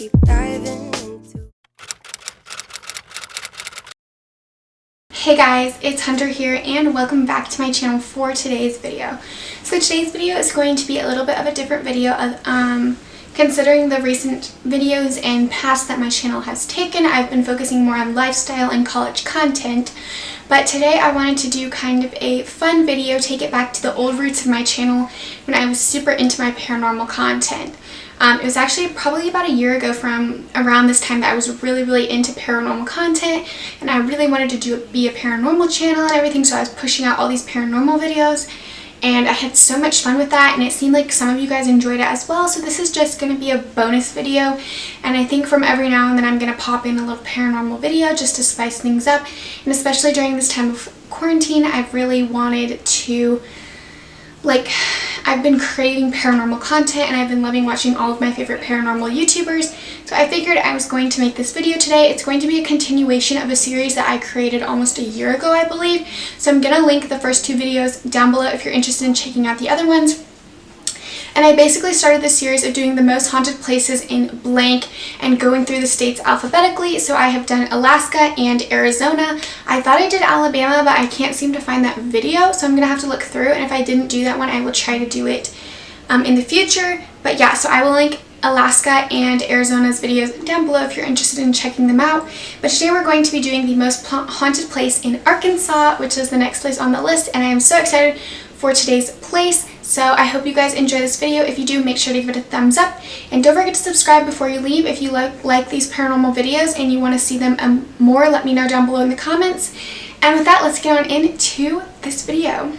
deep diving into. Hey guys, it's Hunter here and welcome back to my channel for today's video. So today's video is going to be a little bit of a different video of considering the recent videos and past that my channel has taken. I've been focusing more on lifestyle and college content, but today I wanted to do kind of a fun video, take it back to the old roots of my channel when I was super into my paranormal content. It was actually probably about a year ago from around this time that I was really into paranormal content, and I really wanted to be a paranormal channel and everything, so I was pushing out all these paranormal videos and I had so much fun with that, and it seemed like some of you guys enjoyed it as well. So this is just going to be a bonus video, and I think from every now and then I'm going to pop in a little paranormal video just to spice things up. And especially during this time of quarantine, I've really wanted to, I've been craving paranormal content and I've been loving watching all of my favorite paranormal YouTubers. So I figured I was going to make this video today. It's going to be a continuation of a series that I created almost a year ago, I believe. So I'm going to link the first two videos down below if you're interested in checking out the other ones. And I basically started this series of doing the most haunted places in blank and going through the states alphabetically. So I have done Alaska and Arizona. I thought I did Alabama, but I can't seem to find that video, so I'm going to have to look through, and if I didn't do that one, I will try to do it in the future. But yeah, so I will link Alaska and Arizona's videos down below if you're interested in checking them out. But today we're going to be doing the most haunted place in Arkansas, which is the next place on the list, and I am so excited for today's place. So I hope you guys enjoy this video. If you do, make sure to give it a thumbs up, and don't forget to subscribe before you leave. If you like these paranormal videos and you want to see them more, let me know down below in the comments. And with that, let's get on into this video.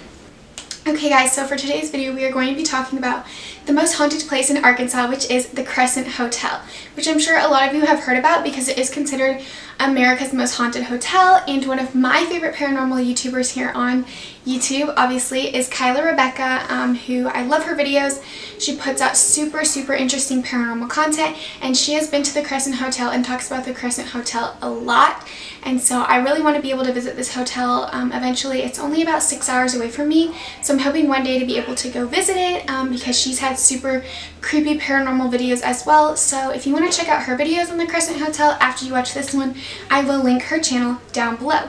Okay guys, so for today's video we are going to be talking about the most haunted place in Arkansas, which is the Crescent Hotel, which I'm sure a lot of you have heard about because it is considered America's most haunted hotel. And one of my favorite paranormal YouTubers here on YouTube, obviously, is Kyla Rebecca, who I love her videos. She puts out super interesting paranormal content, and she has been to the Crescent Hotel and talks about the Crescent Hotel a lot. And so I really want to be able to visit this hotel eventually. It's only about 6 hours away from me, so I'm hoping one day to be able to go visit it because she's had super creepy paranormal videos as well. So if you want to check out her videos on the Crescent Hotel after you watch this one, I will link her channel down below.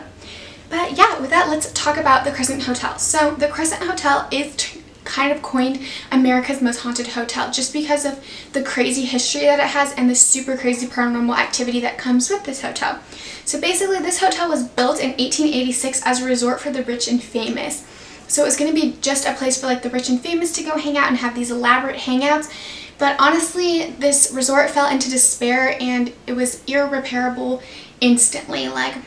But yeah, with that, let's talk about the Crescent Hotel. So the Crescent Hotel is kind of coined America's most haunted hotel just because of the crazy history that it has and the super crazy paranormal activity that comes with this hotel. So basically, this hotel was built in 1886 as a resort for the rich and famous. So it was going to be just a place for like the rich and famous to go hang out and have these elaborate hangouts. But honestly, this resort fell into despair and it was irreparable instantly. Like,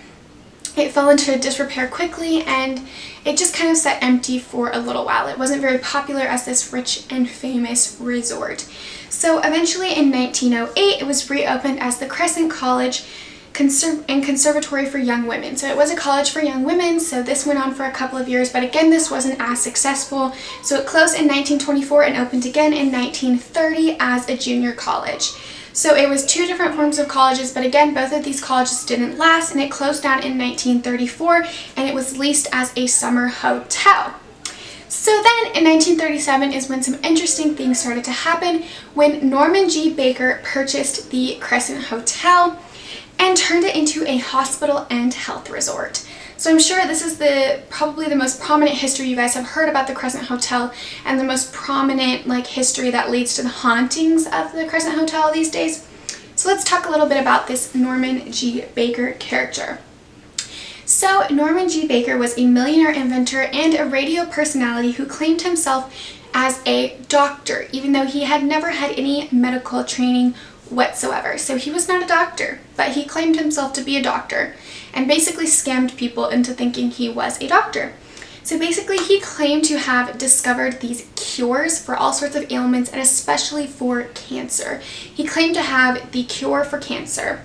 it fell into disrepair quickly and it just kind of sat empty for a little while. It wasn't very popular as this rich and famous resort. So eventually in 1908, it was reopened as the Crescent College and Conservatory for Young Women. So it was a college for young women, so this went on for a couple of years, but again, this wasn't as successful. So it closed in 1924 and opened again in 1930 as a junior college. So it was two different forms of colleges, but again, both of these colleges didn't last, and it closed down in 1934, and it was leased as a summer hotel. So then in 1937 is when some interesting things started to happen, when Norman G. Baker purchased the Crescent Hotel and turned it into a hospital and health resort. So I'm sure this is probably the most prominent history you guys have heard about the Crescent Hotel, and the most prominent history that leads to the hauntings of the Crescent Hotel these days. So let's talk a little bit about this Norman G. Baker character. So Norman G. Baker was a millionaire inventor and a radio personality who claimed himself as a doctor, even though he had never had any medical training whatsoever. So he was not a doctor, but he claimed himself to be a doctor and basically scammed people into thinking he was a doctor. So basically, he claimed to have discovered these cures for all sorts of ailments, and especially for cancer. He claimed to have the cure for cancer.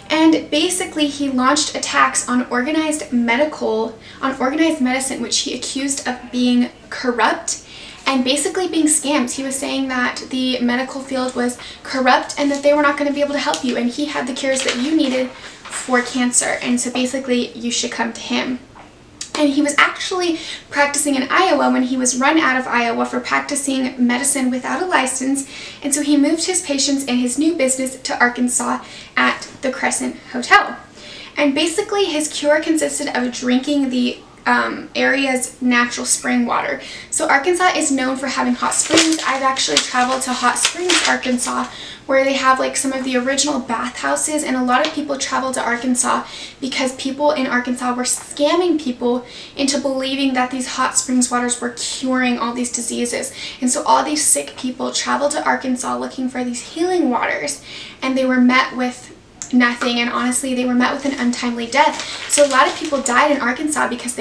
And basically, he launched attacks on organized medicine, which he accused of being corrupt and basically being scams. He was saying that the medical field was corrupt and that they were not going to be able to help you, and he had the cures that you needed for cancer, and so basically you should come to him. And he was actually practicing in Iowa when he was run out of Iowa for practicing medicine without a license. And so he moved his patients and his new business to Arkansas at the Crescent Hotel. And basically his cure consisted of drinking the area's natural spring water. So Arkansas is known for having hot springs. I've actually traveled to Hot Springs, Arkansas, where they have like some of the original bathhouses, and a lot of people travel to Arkansas because people in Arkansas were scamming people into believing that these hot springs waters were curing all these diseases. And so all these sick people traveled to Arkansas looking for these healing waters, and they were met with nothing, and honestly they were met with an untimely death. So a lot of people died in Arkansas because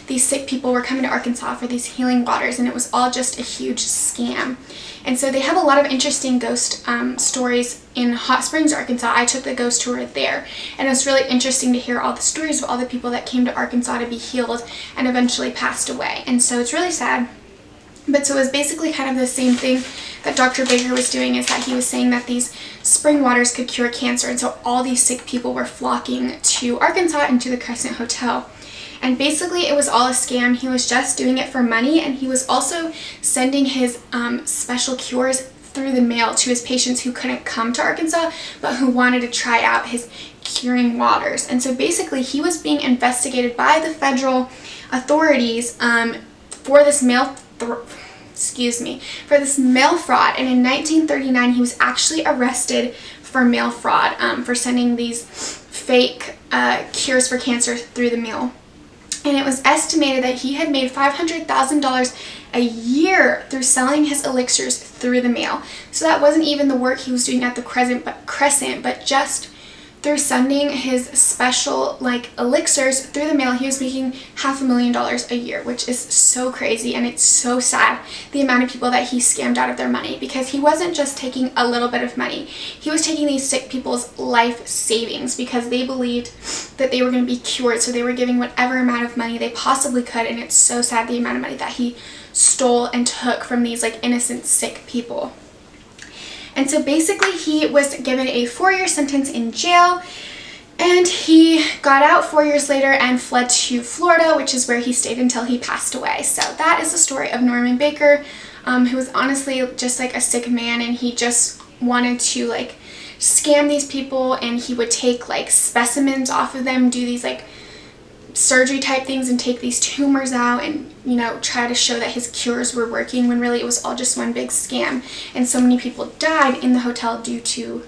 these sick people were coming to Arkansas for these healing waters, and it was all just a huge scam. And so they have a lot of interesting ghost stories in Hot Springs, Arkansas. I took the ghost tour there, and it was really interesting to hear all the stories of all the people that came to Arkansas to be healed and eventually passed away. And so it's really sad. But so it was basically kind of the same thing that Dr. Baker was doing, is that he was saying that these spring waters could cure cancer, and so all these sick people were flocking to Arkansas and to the Crescent Hotel. And basically it was all a scam. He was just doing it for money, and he was also sending his special cures through the mail to his patients who couldn't come to Arkansas but who wanted to try out his curing waters. And so basically he was being investigated by the federal authorities for this mail fraud. And in 1939 he was actually arrested for mail fraud, for sending these fake cures for cancer through the mail. And it was estimated that he had made $500,000 a year through selling his elixirs through the mail. So that wasn't even the work he was doing at the Crescent, but just through sending his special elixirs through the mail, he was making $500,000 a year, which is so crazy. And it's so sad, the amount of people that he scammed out of their money, because he wasn't just taking a little bit of money. He was taking these sick people's life savings because they believed that they were going to be cured. So they were giving whatever amount of money they possibly could. And it's so sad, the amount of money that he stole and took from these innocent sick people. And so basically he was given a 4-year sentence in jail, and he got out 4 years later and fled to Florida, which is where he stayed until he passed away. So that is the story of Norman Baker, who was honestly just a sick man, and he just wanted to scam these people, and he would take specimens off of them, do these surgery type things, and take these tumors out, and try to show that his cures were working, when really it was all just one big scam. And so many people died in the hotel due to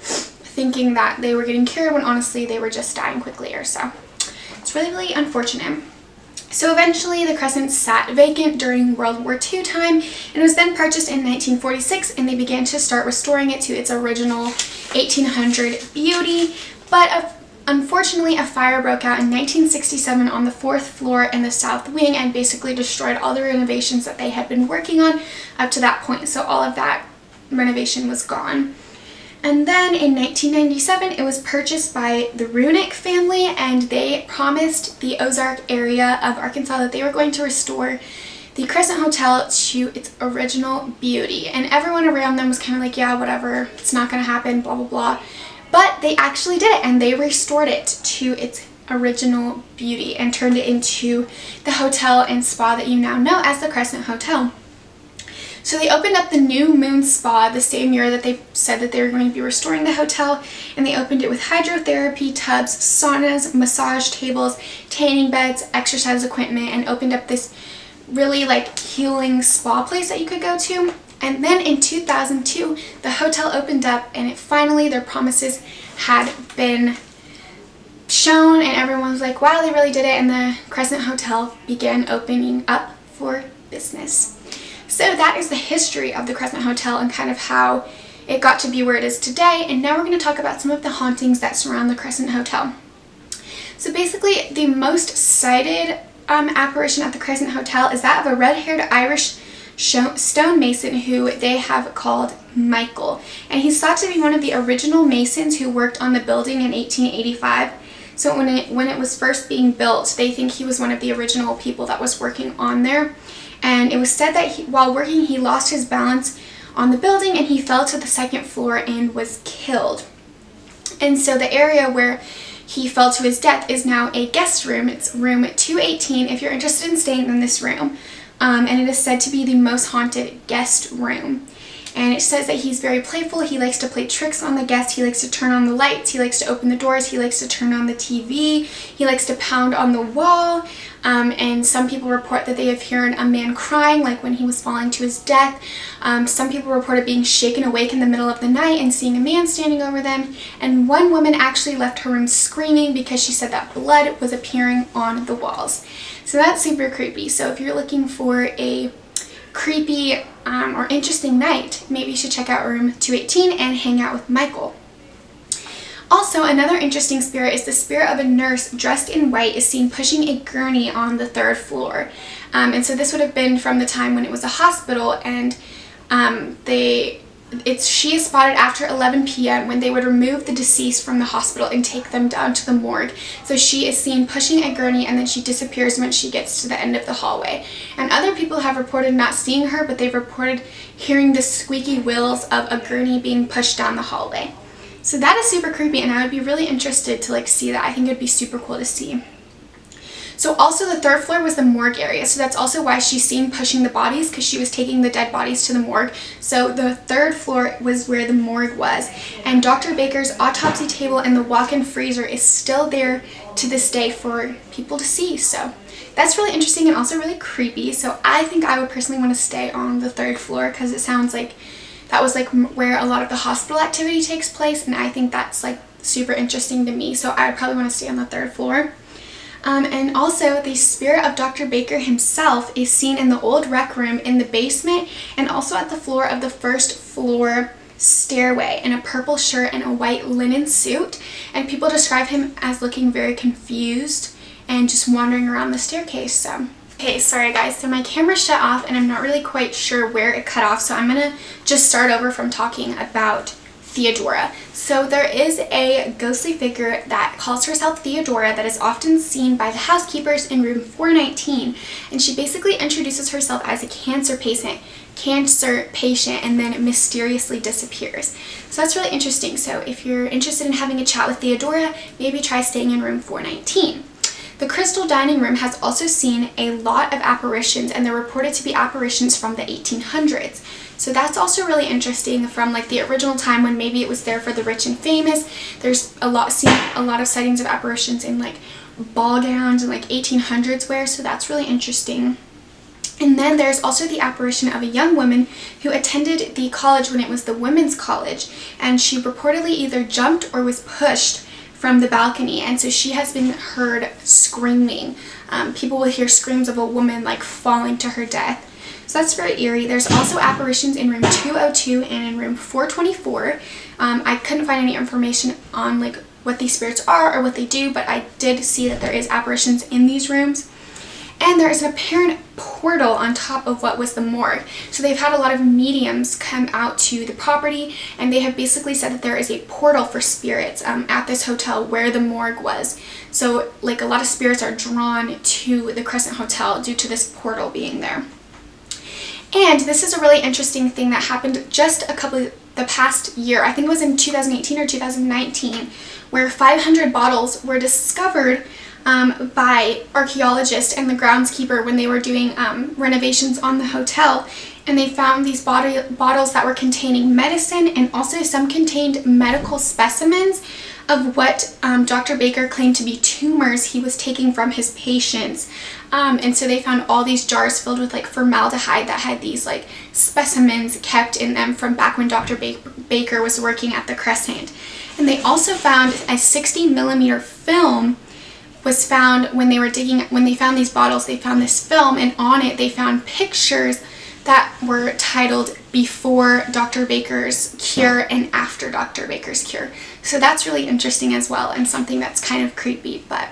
thinking that they were getting cured, when honestly they were just dying quickly. Or so it's really, really unfortunate. So eventually the Crescent sat vacant during World War II time, and was then purchased in 1946, and they began to start restoring it to its original 1800 beauty. But unfortunately, a fire broke out in 1967 on the 4th floor in the south wing, and basically destroyed all the renovations that they had been working on up to that point. So all of that renovation was gone. And then in 1997, it was purchased by the Runick family, and they promised the Ozark area of Arkansas that they were going to restore the Crescent Hotel to its original beauty. And everyone around them was kind of like, yeah, whatever, it's not going to happen, blah, blah, blah. But they actually did it, and they restored it to its original beauty and turned it into the hotel and spa that you now know as the Crescent Hotel. So they opened up the New Moon Spa the same year that they said that they were going to be restoring the hotel, and they opened it with hydrotherapy tubs, saunas, massage tables, tanning beds, exercise equipment, and opened up this really healing spa place that you could go to. And then in 2002, the hotel opened up, and finally their promises had been shown, and everyone was like, wow, they really did it, and the Crescent Hotel began opening up for business. So that is the history of the Crescent Hotel and kind of how it got to be where it is today. And now we're going to talk about some of the hauntings that surround the Crescent Hotel. So basically, the most cited apparition at the Crescent Hotel is that of a red-haired Irish stonemason who they have called Michael. And he's thought to be one of the original masons who worked on the building in 1885. So when it was first being built, they think he was one of the original people that was working on there. And it was said that while working, he lost his balance on the building, and he fell to the 2nd floor and was killed. And so the area where he fell to his death is now a guest room. It's room 218 if you're interested in staying in this room. And it is said to be the most haunted guest room. And it says that he's very playful. He likes to play tricks on the guests. He likes to turn on the lights. He likes to open the doors. He likes to turn on the TV. He likes to pound on the wall. And some people report that they have heard a man crying, like when he was falling to his death. Some people reported being shaken awake in the middle of the night and seeing a man standing over them. And one woman actually left her room screaming because she said that blood was appearing on the walls. So that's super creepy. So if you're looking for a creepy or interesting night, maybe you should check out room 218 and hang out with Michael. Also, another interesting spirit is the spirit of a nurse dressed in white is seen pushing a gurney on the 3rd floor. And so this would have been from the time when it was a hospital, and she is spotted after 11 p.m. when they would remove the deceased from the hospital and take them down to the morgue. So she is seen pushing a gurney, and then she disappears when she gets to the end of the hallway. And other people have reported not seeing her, but they've reported hearing the squeaky wheels of a gurney being pushed down the hallway. So that is super creepy, and I would be really interested to like see that. I think it would be super cool to see. So also the 3rd floor was the morgue area. So that's also why she's seen pushing the bodies, because she was taking the dead bodies to the morgue. So the 3rd floor was where the morgue was. And Dr. Baker's autopsy table and the walk-in freezer is still there to this day for people to see. So that's really interesting and also really creepy. So I think I would personally want to stay on the 3rd floor because it sounds like that was like where a lot of the hospital activity takes place. And I think that's like super interesting to me. So I would probably want to stay on the 3rd floor. And also the spirit of Dr. Baker himself is seen in the old rec room in the basement and also at the floor of the 1st floor stairway in a purple shirt and a white linen suit. And people describe him as looking very confused and just wandering around the staircase. So, okay, sorry guys, so my camera shut off and I'm not really quite sure where it cut off, so I'm gonna just start over from talking about Theodora. So there is a ghostly figure that calls herself Theodora that is often seen by the housekeepers in room 419, and she basically introduces herself as a cancer patient and then mysteriously disappears. So that's really interesting. So if you're interested in having a chat with Theodora, maybe try staying in room 419. The Crystal Dining Room has also seen a lot of apparitions, and they're reported to be apparitions from the 1800s. So that's also really interesting, from like the original time when maybe it was there for the rich and famous. There's a lot of sightings of apparitions in like ball gowns and like 1800s wear, so that's really interesting. And then there's also the apparition of a young woman who attended the college when it was the women's college, and she reportedly either jumped or was pushed from the balcony, and so she has been heard screaming. People will hear screams of a woman like falling to her death. So that's very eerie. There's also apparitions in room 202 and in room 424. I couldn't find any information on like what these spirits are or what they do, but I did see that there is apparitions in these rooms. And there is an apparent portal on top of what was the morgue. So they've had a lot of mediums come out to the property, and they have basically said that there is a portal for spirits at this hotel where the morgue was. So like a lot of spirits are drawn to the Crescent Hotel due to this portal being there. And this is a really interesting thing that happened just the past year. I think it was in 2018 or 2019, where 500 bottles were discovered by archaeologists and the groundskeeper when they were doing renovations on the hotel, and they found these bottles that were containing medicine, and also some contained medical specimens of what Dr. Baker claimed to be tumors he was taking from his patients. And so they found all these jars filled with like formaldehyde that had these like specimens kept in them from back when Dr. Baker was working at the Crescent. And they also found a 60mm film was found when they were when they found these bottles. They found this film, and on it they found pictures that were titled Before Dr. Baker's Cure and After Dr. Baker's Cure. So that's really interesting as well, and something that's kind of creepy. But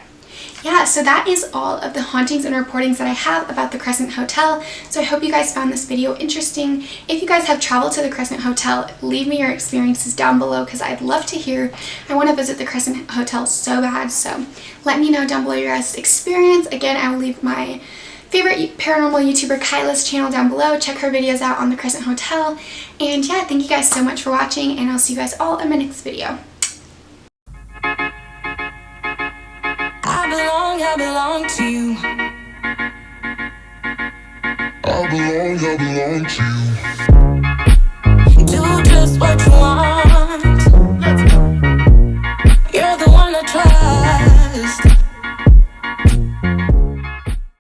yeah, so that is all of the hauntings and reportings that I have about the Crescent Hotel. So I hope you guys found this video interesting. If you guys have traveled to the Crescent Hotel, leave me your experiences down below because I'd love to hear. I want to visit the Crescent Hotel so bad, so let me know down below your guys' experience. Again, I will leave my favorite paranormal YouTuber Kyla's channel down below. Check her videos out on the Crescent Hotel. And yeah, thank you guys so much for watching, and I'll see you guys all in my next video. I belong to you. I belong to you.